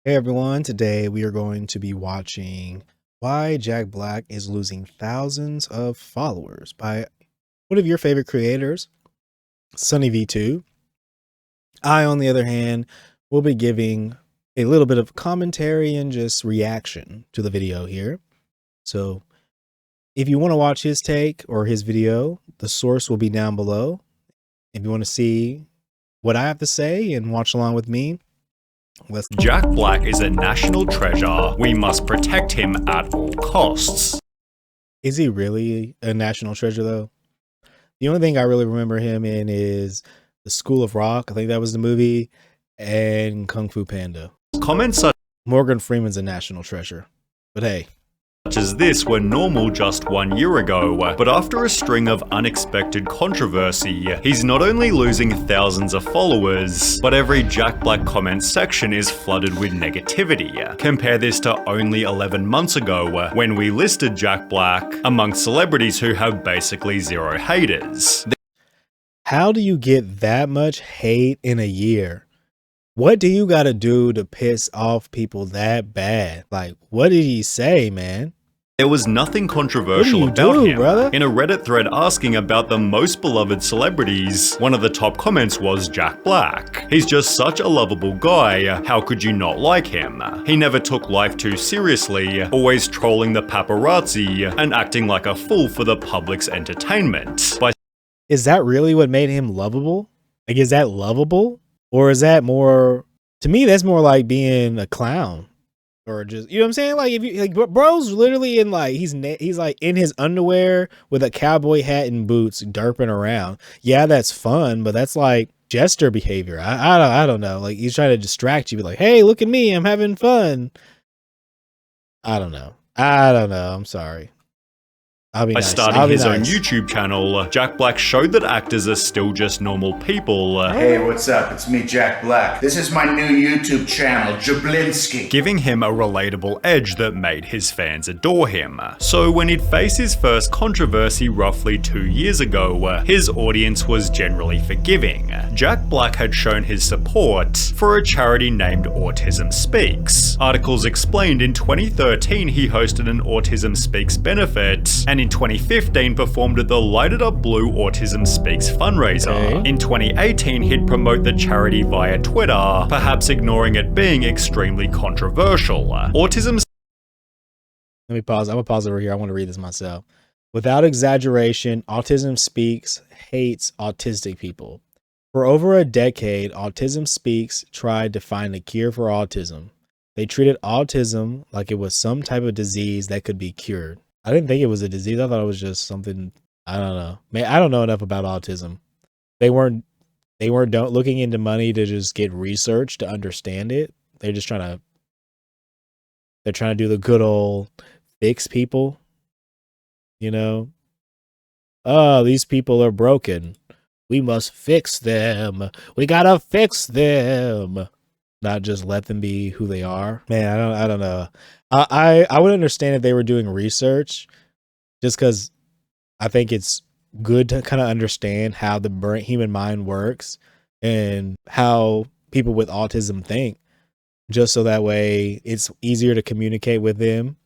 Hey everyone, today we are going to be watching Why Jack Black is Losing Thousands of Followers by one of your favorite creators, SunnyV2. I, on the other hand, will be giving a little bit of commentary and just reaction to the video here. So if you want to watch his take or his video, the source will be down below. If you want to see what I have to say and watch along with me, Jack Black is a national treasure. We must protect him at all costs. Is he really a national treasure though? The only thing I really remember him in is The School of Rock. I think that was the movie, and Kung Fu Panda. Comments such Morgan Freeman's a national treasure, but hey. as this were normal just 1 year ago, but after a string of unexpected controversy, he's not only losing thousands of followers, but every Jack Black comment section is flooded with negativity. Compare this to only 11 months ago, when we listed Jack Black amongst celebrities who have basically zero haters. How do you get that much hate in a year? What do you gotta do to piss off people that bad? Like, what did he say, man? There was nothing controversial about him. Brother? In a Reddit thread asking about the most beloved celebrities, one of the top comments was Jack Black. He's just such a lovable guy, how could you not like him? He never took life too seriously, always trolling the paparazzi and acting like a fool for the public's entertainment. Is that really what made him lovable? Like, is that lovable? Or is that more, to me, that's more like being a clown. Or just, you know what I'm saying? Like, if you, like, bro's literally in, like, he's like in his underwear with a cowboy hat and boots derping around. Yeah, that's fun, but that's like jester behavior. I don't know. Like, he's trying to distract you, be like, hey, look at me, I'm having fun. I don't know. I'm sorry. By starting his own YouTube channel, Jack Black showed that actors are still just normal people. Hey, what's up? It's me, Jack Black. This is my new YouTube channel, Jablinski. Giving him a relatable edge that made his fans adore him. So when he'd faced his first controversy roughly 2 years ago, his audience was generally forgiving. Jack Black had shown his support for a charity named Autism Speaks. Articles explained in 2013 he hosted an Autism Speaks benefit, and in 2015 performed at the Lighted Up Blue Autism Speaks fundraiser. Okay. In 2018 he'd promote the charity via Twitter, perhaps ignoring it being extremely controversial. Autism Let me pause. I'm gonna pause over here. I want to read this myself. Without exaggeration, Autism Speaks hates autistic people. For over a decade, Autism Speaks tried to find a cure for autism. They treated autism like it was some type of disease that could be cured. I didn't think it was a disease. I thought it was just something. I don't know. Man, I don't know enough about autism. They weren't looking into money to just get research to understand it. They're trying to do the good old fix people. You know, oh, these people are broken. We must fix them. We gotta fix them. Not just let them be who they are. Man, I don't know. I would understand if they were doing research, just because I think it's good to kind of understand how the human mind works and how people with autism think, just so that way it's easier to communicate with them.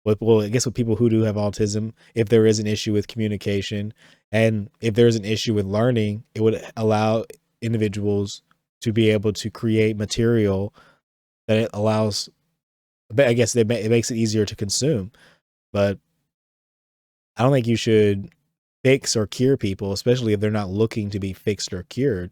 Well, I guess with people who do have autism, if there is an issue with communication and if there's an issue with learning, it would allow individuals to be able to create material that it allows, I guess it makes it easier to consume. But I don't think you should fix or cure people, especially if they're not looking to be fixed or cured.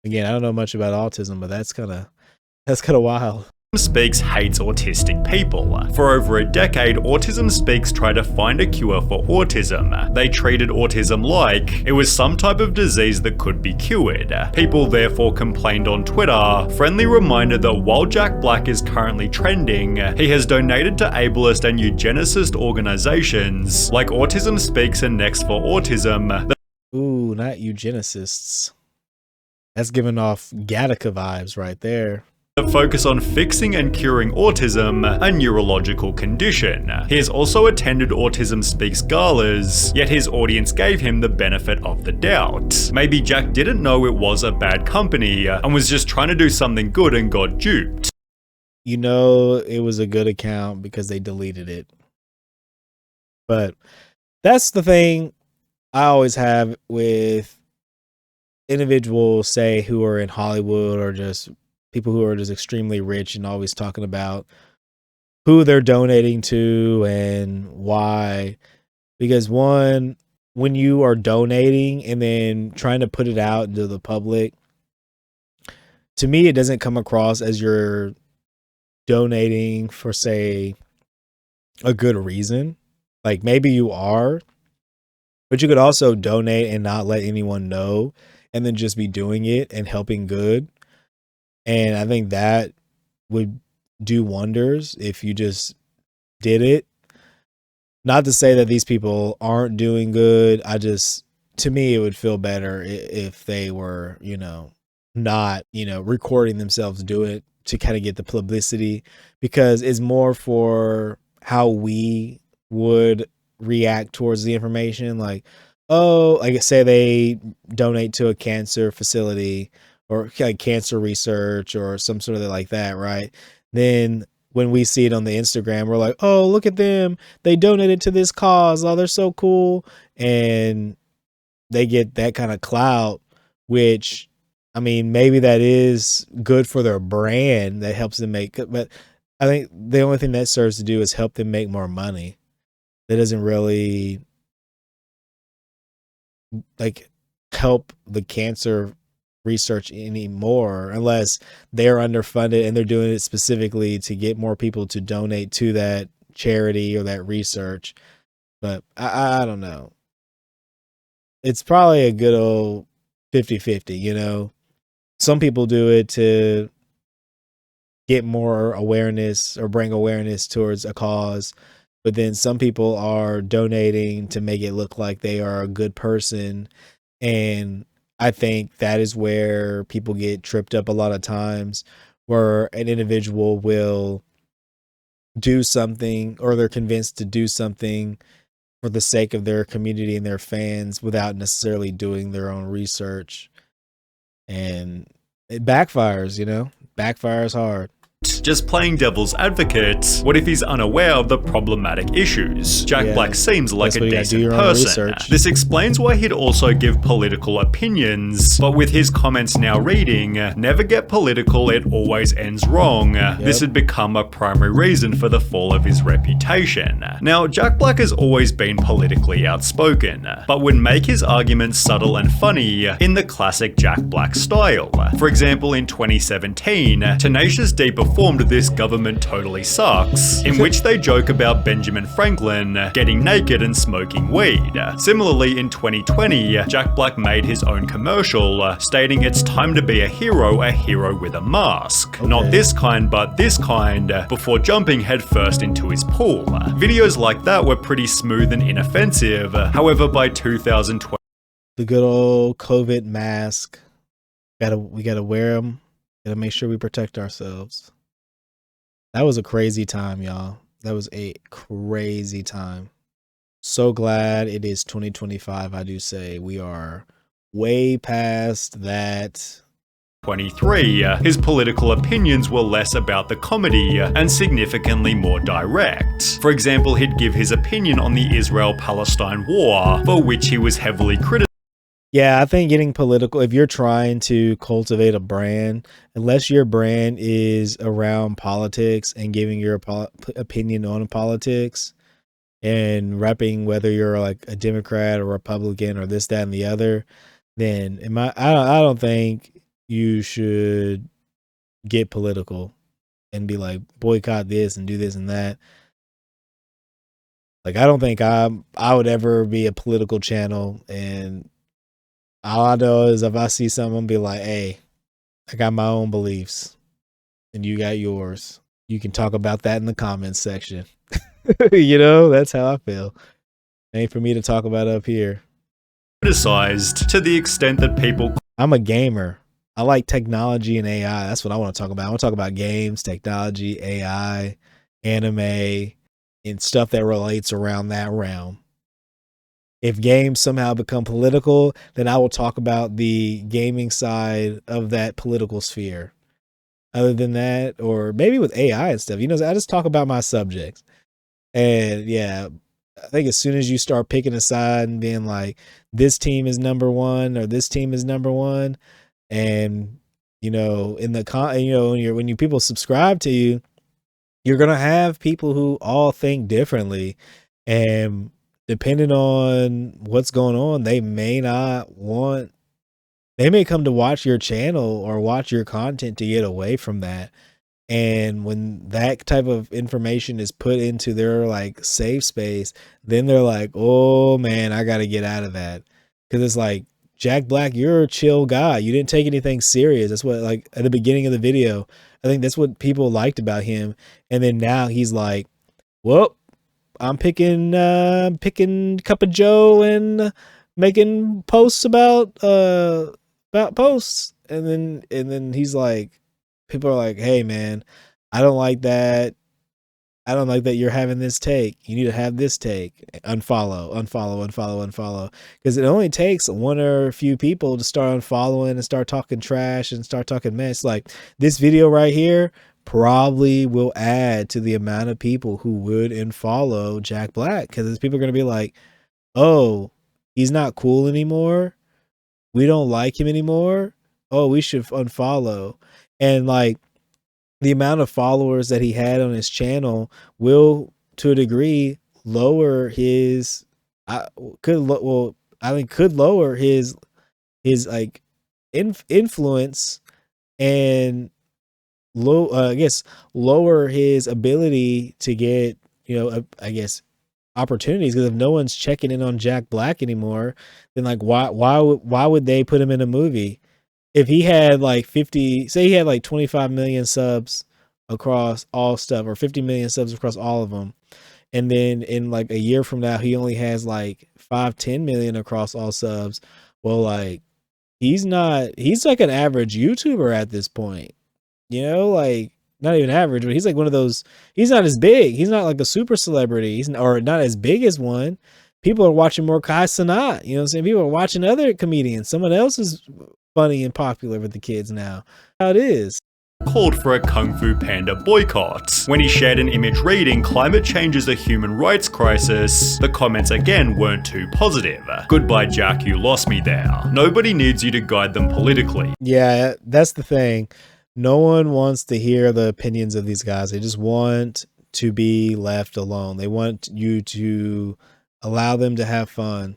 Again, I don't know much about autism, but that's kind of wild. Speaks hates autistic people. For over a decade, Autism Speaks tried to find a cure for autism. They treated autism like it was some type of disease that could be cured. People therefore complained on Twitter, friendly reminder that while Jack Black is currently trending, he has donated to ableist and eugenicist organizations like Autism Speaks and Next for Autism. Ooh, not eugenicists. That's giving off Gattaca vibes right there. Focus on fixing and curing autism, a neurological condition. He has also attended Autism Speaks galas, yet his audience gave him the benefit of the doubt. Maybe Jack didn't know it was a bad company and was just trying to do something good and got duped. you know it was a good account because they deleted it. But that's the thing I always have with individuals, say, who are in Hollywood or just people who are just extremely rich and always talking about who they're donating to and why. Because one, when you are donating and then trying to put it out into the public, to me, it doesn't come across as you're donating for, say, a good reason. Like maybe you are, but you could also donate and not let anyone know and then just be doing it and helping good. And I think that would do wonders if you just did it. Not to say that these people aren't doing good. To me, it would feel better if they were, not, recording themselves do it to kind of get the publicity, because it's more for how we would react towards the information. Like, oh, like say they donate to a cancer facility or like cancer research or some sort of like that, right? Then when we see it on the Instagram, we're like, oh, look at them. They donated to this cause. Oh, they're so cool. And they get that kind of clout, which, I mean, maybe that is good for their brand. That helps them make, but I think the only thing that serves to do is help them make more money. That doesn't really like help the cancer research anymore, unless they're underfunded and they're doing it specifically to get more people to donate to that charity or that research. But I don't know. It's probably a good old 50-50, Some people do it to get more awareness or bring awareness towards a cause, but then some people are donating to make it look like they are a good person. And I think that is where people get tripped up a lot of times, where an individual will do something or they're convinced to do something for the sake of their community and their fans without necessarily doing their own research. And it backfires, backfires hard. Just playing devil's advocate, what if he's unaware of the problematic issues? Jack Black seems like a decent person. This explains why he'd also give political opinions, but with his comments now reading, never get political, it always ends wrong, this had become a primary reason for the fall of his reputation. Now, Jack Black has always been politically outspoken, but would make his arguments subtle and funny in the classic Jack Black style. For example, in 2017, Tenacious D performed This Government Totally Sucks, in which they joke about Benjamin Franklin getting naked and smoking weed. Similarly, in 2020, Jack Black made his own commercial, stating it's time to be a hero with a mask. Not this kind, but this kind, before jumping headfirst into his pool. Videos like that were pretty smooth and inoffensive, however by 2020... The good old COVID mask. We gotta wear them. Gotta make sure we protect ourselves. That was a crazy time, y'all. That was a crazy time. So glad it is 2025. I do say we are way past that. 23, his political opinions were less about the comedy and significantly more direct. For example, he'd give his opinion on the Israel-Palestine war, for which he was heavily criticized. Yeah, I think getting political, if you're trying to cultivate a brand, unless your brand is around politics and giving your opinion on politics and repping whether you're like a Democrat or Republican or this, that, and the other, then I don't think you should get political and be like boycott this and do this and that. Like, I don't think I would ever be a political channel, and all I know is if I see something, I'll be like, hey, I got my own beliefs and you got yours. You can talk about that in the comments section. That's how I feel. Ain't for me to talk about up here. Criticized to the extent that people... I'm a gamer. I like technology and AI. That's what I want to talk about. I want to talk about games, technology, AI, anime, and stuff that relates around that realm. If games somehow become political, then I will talk about the gaming side of that political sphere. other than that, or maybe with AI and stuff. You know, I just talk about my subjects. And yeah, I think as soon as you start picking a side and being like, this team is number one or this team is number one, and you know, in the you know, when you people subscribe to you, you're gonna have people who all think differently, and depending on what's going on, they may not want. They may come to watch your channel or watch your content to get away from that. And when that type of information is put into their like safe space, then they're like, oh man, I got to get out of that. Cause it's like, Jack Black, you're a chill guy. You didn't take anything serious. That's what, like, at the beginning of the video, I think that's what people liked about him. And then now he's like, well, I'm picking Cup of Joe and making posts about posts. And then he's like, people are like, hey man, I don't like that. I don't like that you're having this take. You need to have this take. Unfollow, unfollow, unfollow, unfollow. Because it only takes one or a few people to start unfollowing and start talking trash and start talking mess. Like this video right here probably will add to the amount of people who would unfollow Jack Black. Because people are going to be like, oh, he's not cool anymore. We don't like him anymore. Oh, we should unfollow. And like, the amount of followers that he had on his channel will, to a degree, lower his. Could lower his like influence, and I guess lower his ability to get, you know, I guess opportunities. Because if no one's checking in on Jack Black anymore, then like why would they put him in a movie? If he had like 50, say he had like 25 million subs across all stuff, or 50 million subs across all of them, and then in like a year from now he only has like 5-10 million across all subs, well, like he's like an average YouTuber at this point, you know, like not even average, but he's like one of those. He's not as big, he's not like a super celebrity, or not as big as one. People are watching more Kai Cenat, you know what I'm saying? People are watching other comedians. Someone else is funny and popular with the kids now. How it is. Called for a Kung Fu Panda boycott. When he shared an image reading, "Climate change is a human rights crisis," the comments again weren't too positive. Goodbye Jack, you lost me there. Nobody needs you to guide them politically. Yeah, that's the thing. No one wants to hear the opinions of these guys. They just want to be left alone. They want you to allow them to have fun.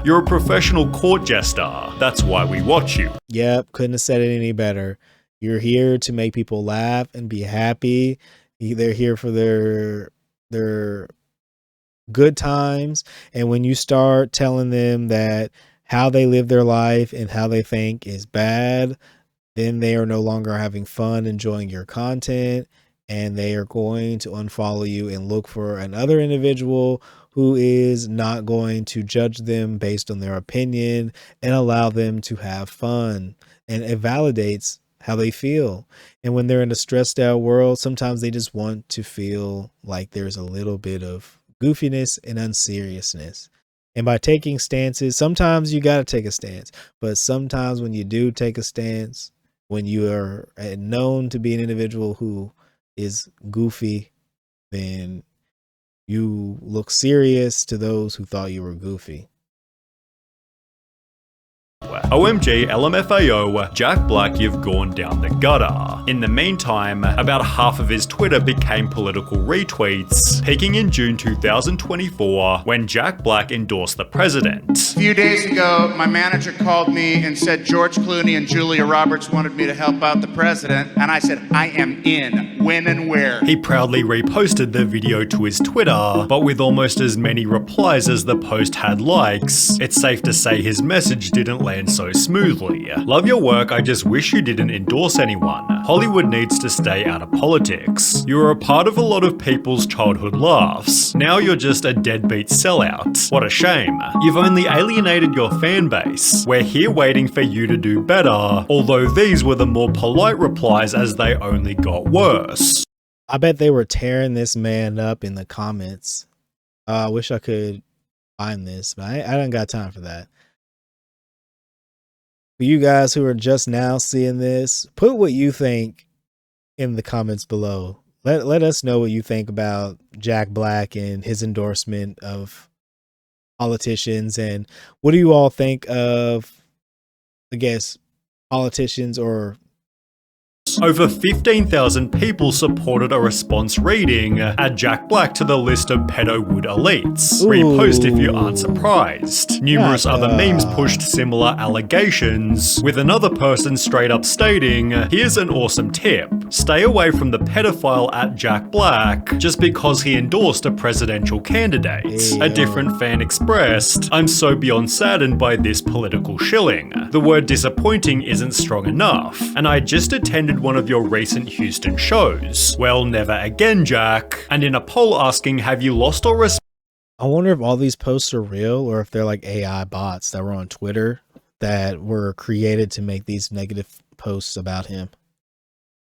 You're a professional court jester. That's why we watch you. Yep, couldn't have said it any better. You're here to make people laugh and be happy. They're here for their good times. And when you start telling them that how they live their life and how they think is bad, then they are no longer having fun enjoying your content, and they are going to unfollow you and look for another individual who is not going to judge them based on their opinion and allow them to have fun. And it validates how they feel. And when they're in a stressed out world, sometimes they just want to feel like there's a little bit of goofiness and unseriousness. And by taking stances, sometimes you got to take a stance, but sometimes when you do take a stance, when you are known to be an individual who is goofy, then you look serious to those who thought you were goofy. OMG LMFAO, Jack Black, you've gone down the gutter. In the meantime, about half of his Twitter became political retweets, peaking in June 2024 when Jack Black endorsed the president. A few days ago, my manager called me and said George Clooney and Julia Roberts wanted me to help out the president, and I said, I am in. When and where? He proudly reposted the video to his Twitter, but with almost as many replies as the post had likes, it's safe to say his message didn't land so smoothly. Love your work, I just wish you didn't endorse anyone. Hollywood needs to stay out of politics. You were a part of a lot of people's childhood laughs. Now you're just a deadbeat sellout. What a shame. You've only alienated your fan base. We're here waiting for you to do better, although these were the more polite replies as they only got worse. I bet they were tearing this man up in the comments. I wish I could find this, but I don't got time for that. For you guys who are just now seeing this, put what you think in the comments below. Let us know what you think about Jack Black and his endorsement of politicians, and what do you all think of, I guess, politicians or Over 15,000 people supported a response reading Add Jack Black to the list of pedo-wood elites. Repost if you aren't surprised. Numerous other memes pushed similar allegations, with another person straight up stating, here's an awesome tip. Stay away from the pedophile at Jack Black just because he endorsed a presidential candidate. A different fan expressed, I'm so beyond saddened by this political shilling. The word disappointing isn't strong enough, and I just attended one of your recent Houston shows. Well, never again, Jack. And in a poll asking, have you lost or I wonder if all these posts are real or if they're like AI bots that were on Twitter that were created to make these negative posts about him.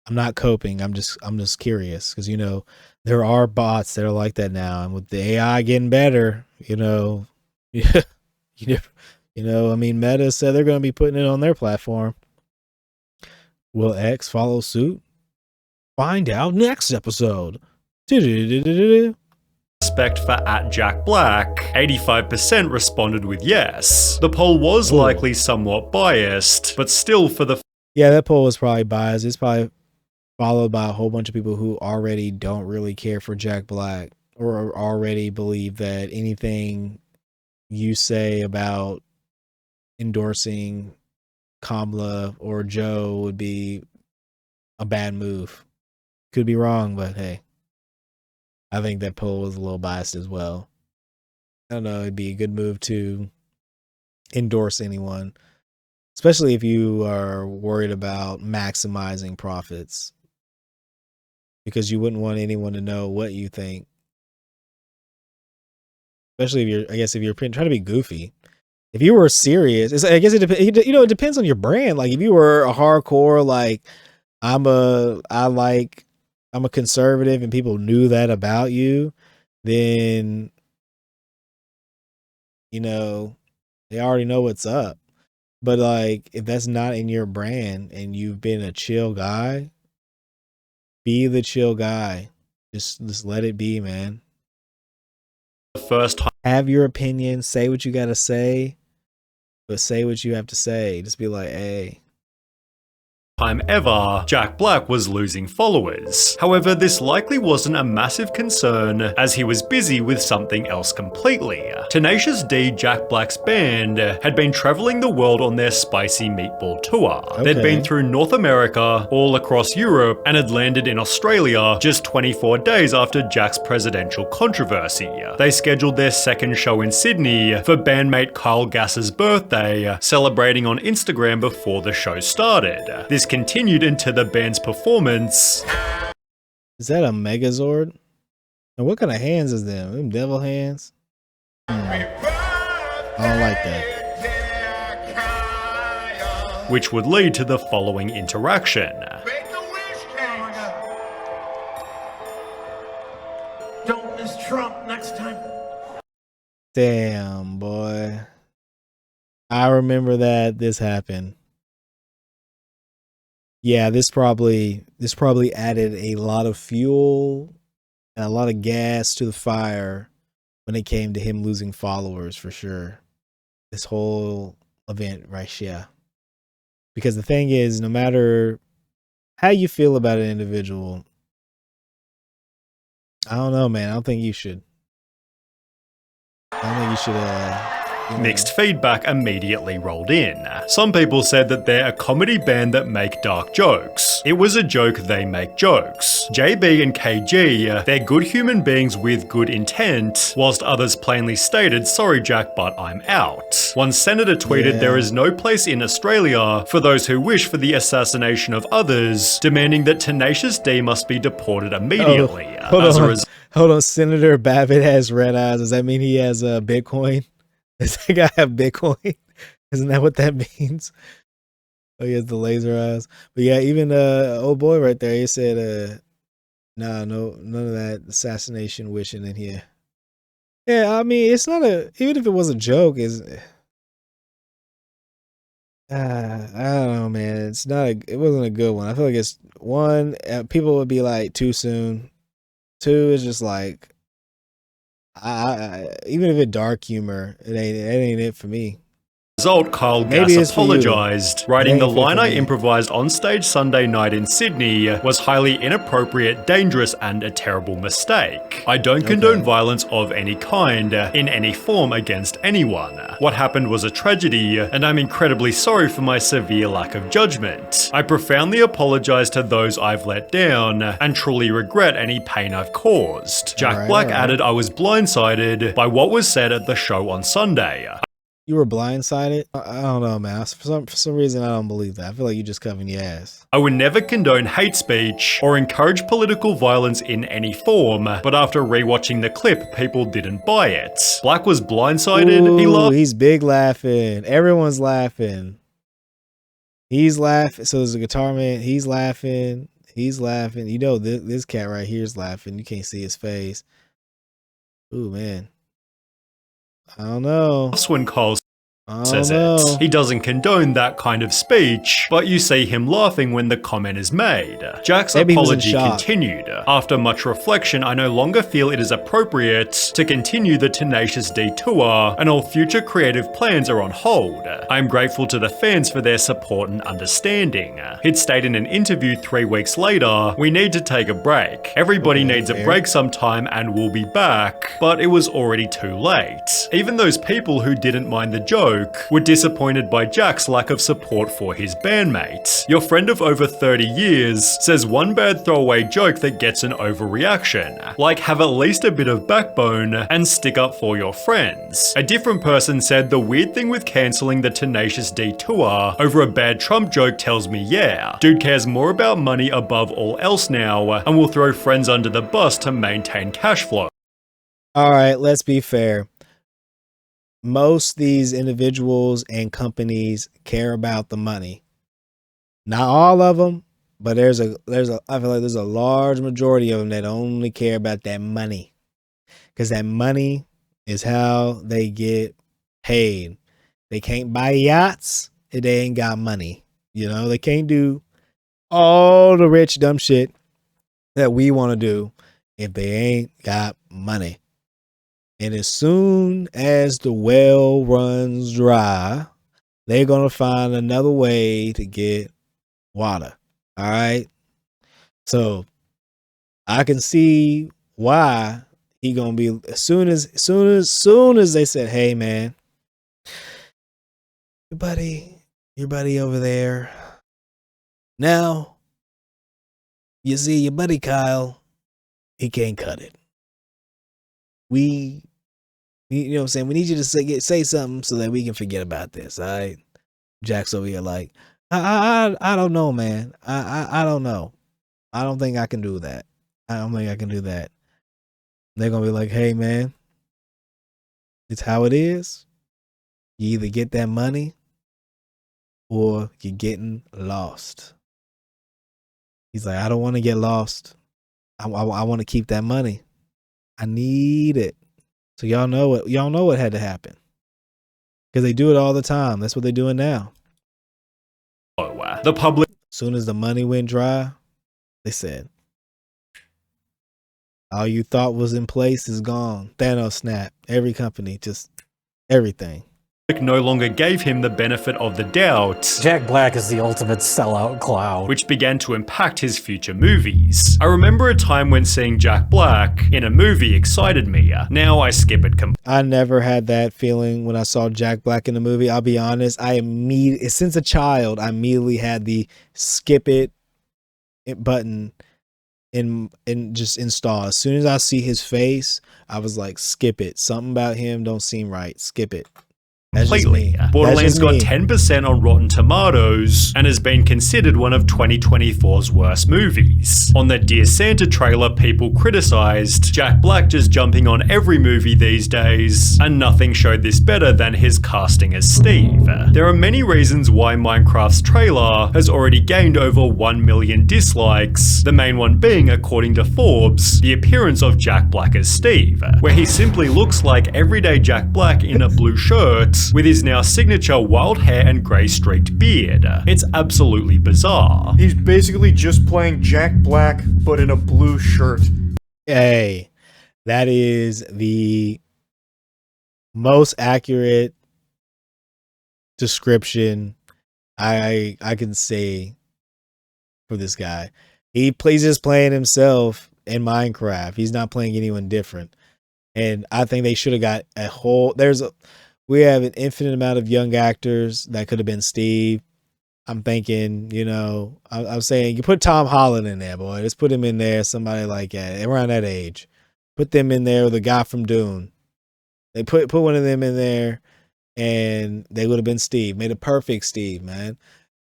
I'm not coping. I'm just curious because, you know, there are bots that are like that now, and with the AI getting better, you know, I mean, Meta said they're going to be putting it on their platform. Will X follow suit? Find out next episode. Respect for at Jack Black, 85% responded with yes. The poll was likely somewhat biased, but still for the yeah, that poll was probably biased. It's probably followed by a whole bunch of people who already don't really care for Jack Black or already believe that anything you say about endorsing Kamala or Joe would be a bad move. Could be wrong, but hey, I think that poll was a little biased as well. I don't know, it'd be a good move to endorse anyone, especially if you are worried about maximizing profits, because you wouldn't want anyone to know what you think. Especially if you're trying to be goofy. If you were serious, I guess it depends. You know, it depends on your brand. Like if you were a hardcore, like I'm a conservative, and people knew that about you, then you know they already know what's up. But like if that's not in your brand and you've been a chill guy, be the chill guy. Just let it be, man. first time Have your opinion, say what you gotta say, but say what you have to say. Just be like, hey. ever, Jack Black was losing followers. However, this likely wasn't a massive concern as he was busy with something else completely. Tenacious D, Jack Black's band, had been traveling the world on their spicy meatball tour. They'd been through North America, all across Europe, and had landed in Australia just 24 days after Jack's presidential controversy. They scheduled their second show in Sydney for bandmate Kyle Gass's birthday, celebrating on Instagram before the show started. This continued into the band's performance. Is that a Megazord? And what kind of hands is them? Them devil hands? I don't like that. Which would lead to the following interaction. Don't miss Trump next time. Damn, boy. I remember that this happened. Yeah, this probably added a lot of fuel and a lot of gas to the fire when it came to him losing followers, for sure. This whole event right here. Because the thing is, no matter how you feel about an individual, I don't know, man. I don't think you should. Mixed feedback immediately rolled in. Some people said that they're a comedy band that make dark jokes. It was a joke, they make jokes. JB and KG, they're good human beings with good intent, whilst others plainly stated, sorry Jack, but I'm out. One senator tweeted there is no place in Australia for those who wish for the assassination of others, demanding that Tenacious D must be deported immediately. Hold on, Senator Babbitt has red eyes. Does that mean he has Bitcoin? Does that guy have Bitcoin? Isn't that what that means? Oh, he has the laser eyes. But yeah, even old boy right there, he said, no, none of that assassination wishing in here. Yeah, I mean, it's not even if it was a joke, I don't know, man. It wasn't a good one. I feel like it's one. People would be like too soon. Two is just like, even if it's dark humor, it ain't it for me. Result, Kyle Maybe Gass it's for you. apologised, writing It the ain't fit line for I me. improvised on stage Sunday night in Sydney was highly inappropriate, dangerous, and a terrible mistake. I don't condone violence of any kind, in any form against anyone. What happened was a tragedy, and I'm incredibly sorry for my severe lack of judgment. I profoundly apologise to those I've let down, and truly regret any pain I've caused. Jack Black added I was blindsided by what was said at the show on Sunday. You were blindsided? I don't know, man. For some reason, I don't believe that. I feel like you just covering your ass. I would never condone hate speech or encourage political violence in any form, but after rewatching the clip, people didn't buy it. Black was blindsided, he laughed. He's big laughing. Everyone's laughing. He's laughing. So there's a guitar man. He's laughing. He's laughing. You know, this cat right here is laughing. You can't see his face. Ooh, man. I don't know. When Kyle says it. He doesn't condone that kind of speech, but you see him laughing when the comment is made. Jack's apology continued. After much reflection, I no longer feel it is appropriate to continue the Tenacious D tour, and all future creative plans are on hold. I am grateful to the fans for their support and understanding. He'd stated in an interview 3 weeks later, we need to take a break. Everybody needs a break sometime and we'll be back, but it was already too late. Even those people who didn't mind the joke were disappointed by Jack's lack of support for his bandmates. Your friend of over 30 years says one bad throwaway joke that gets an overreaction. Like, have at least a bit of backbone and stick up for your friends. A different person said the weird thing with cancelling the Tenacious D tour over a bad Trump joke tells me yeah, dude cares more about money above all else now and will throw friends under the bus to maintain cash flow. Alright, let's be fair. Most these individuals and companies care about the money. Not all of them, but I feel like there's a large majority of them that only care about that money. Because that money is how they get paid. They can't buy yachts if they ain't got money. You know, they can't do all the rich dumb shit that we want to do if they ain't got money. And as soon as the well runs dry, they're going to find another way to get water. All right. So I can see why he going to be as soon as they said, hey, man, your buddy over there. Now, you see your buddy Kyle, he can't cut it. You know what I'm saying? We need you to say something so that we can forget about this. All right. Jack's over here like, I don't know, man. I don't know. I don't think I can do that. I don't think I can do that. They're going to be like, hey, man, it's how it is. You either get that money or you're getting lost. He's like, I don't want to get lost. I want to keep that money. I need it. So y'all know what had to happen. Because they do it all the time. That's what they're doing now. The public. As soon as the money went dry, they said, all you thought was in place is gone. Thanos snap. Every company, just everything. No longer gave him the benefit of the doubt. Jack Black is the ultimate sellout clown, which began to impact his future movies. I remember a time when seeing Jack Black in a movie excited me. Now I skip it completely. I never had that feeling when I saw Jack Black in the movie. I'll be honest. Since a child, I immediately had the skip it button and just install. As soon as I see his face, I was like, skip it. Something about him don't seem right. Skip it. Completely. Borderlands got 10% on Rotten Tomatoes and has been considered one of 2024's worst movies. On the Dear Santa trailer, people criticized Jack Black just jumping on every movie these days, and nothing showed this better than his casting as Steve. There are many reasons why Minecraft's trailer has already gained over 1 million dislikes, the main one being, according to Forbes, the appearance of Jack Black as Steve, where he simply looks like everyday Jack Black in a blue shirt looks, with his now signature wild hair and grey streaked beard. It's absolutely bizarre. He's basically just playing Jack Black, but in a blue shirt. Hey, that is the most accurate description I can say for this guy. He plays just playing himself in Minecraft. He's not playing anyone different. And I think they should have got a whole we have an infinite amount of young actors that could have been Steve. I'm thinking, you know, I'm saying you put Tom Holland in there, boy. Just put him in there, somebody like that, around that age. Put them in there with the guy from Dune. They put one of them in there and they would have been Steve. Made a perfect Steve, man.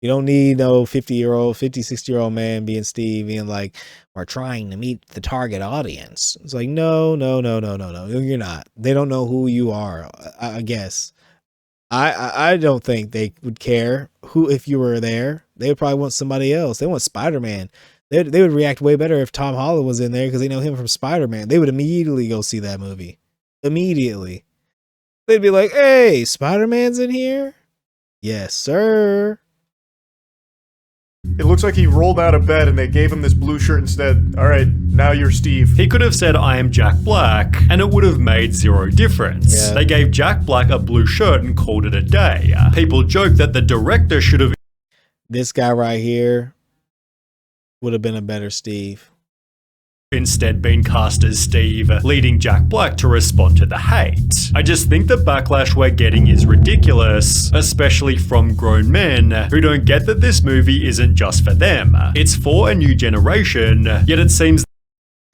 You don't need no 60-year-old man being Steve, being like, we're trying to meet the target audience. It's like, no, you're not. They don't know who you are, I guess. I don't think they would care who, if you were there. They would probably want somebody else. They want Spider-Man. They would react way better if Tom Holland was in there because they know him from Spider-Man. They would immediately go see that movie. Immediately. They'd be like, hey, Spider-Man's in here? Yes, sir. It looks like he rolled out of bed and they gave him this blue shirt instead. All right, now you're Steve. He could have said, I am Jack Black, and it would have made zero difference. Yeah. They gave Jack Black a blue shirt and called it a day. People joke that the director should have This guy right here would have been a better Steve. instead been cast as Steve, leading Jack Black to respond to the hate. I just think the backlash we're getting is ridiculous, especially from grown men who don't get that this movie isn't just for them. It's for a new generation, yet it seems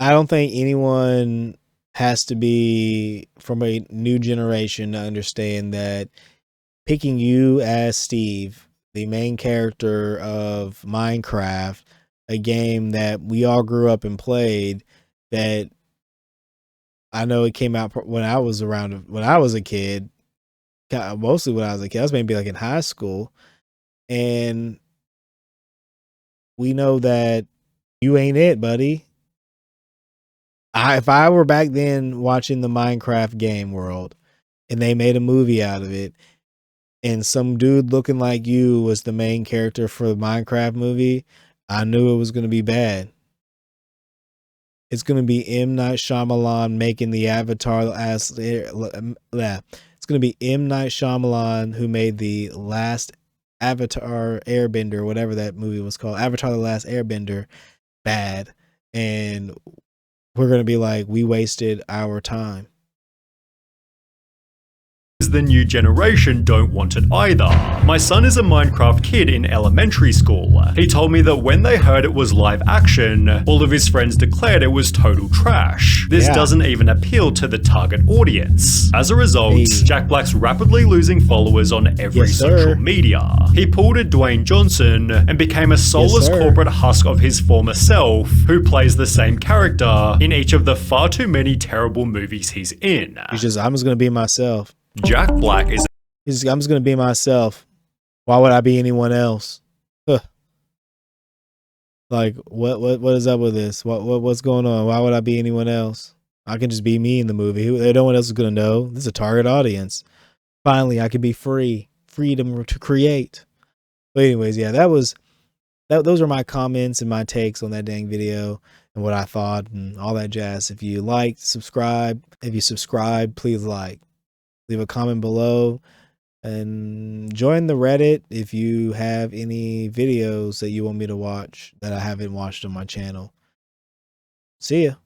I don't think anyone has to be from a new generation to understand that picking you as Steve, the main character of Minecraft, a game that we all grew up and played, that I know it came out when I was a kid, mostly when I was a kid. I was maybe like in high school. And we know that you ain't it, buddy. If I were back then watching the Minecraft game world and they made a movie out of it and some dude looking like you was the main character for the Minecraft movie, I knew it was going to be bad. It's going to be M. Night Shyamalan making the Avatar It's going to be M. Night Shyamalan who made the last Avatar Airbender, whatever that movie was called, Avatar The Last Airbender, bad. And we're going to be like, we wasted our time. the new generation don't want it either. My son is a Minecraft kid in elementary school. He told me that when they heard it was live action, all of his friends declared it was total trash. This doesn't even appeal to the target audience. As a result, Jack Black's rapidly losing followers on every social media. He pulled a Dwayne Johnson and became a soulless corporate husk of his former self, who plays the same character in each of the far too many terrible movies he's in. He's just, I'm just going to be myself. Jack Black is I'm just going to be myself. Why would I be anyone else? Huh. Like, what is up with this? What's going on? Why would I be anyone else? I can just be me in the movie. No one else is going to know. This is a target audience. Finally, I can be free. Freedom to create. But anyways, yeah, those are my comments and my takes on that dang video and what I thought and all that jazz. If you liked, subscribe. If you subscribe, please like. Leave a comment below and join the Reddit if you have any videos that you want me to watch that I haven't watched on my channel. See ya.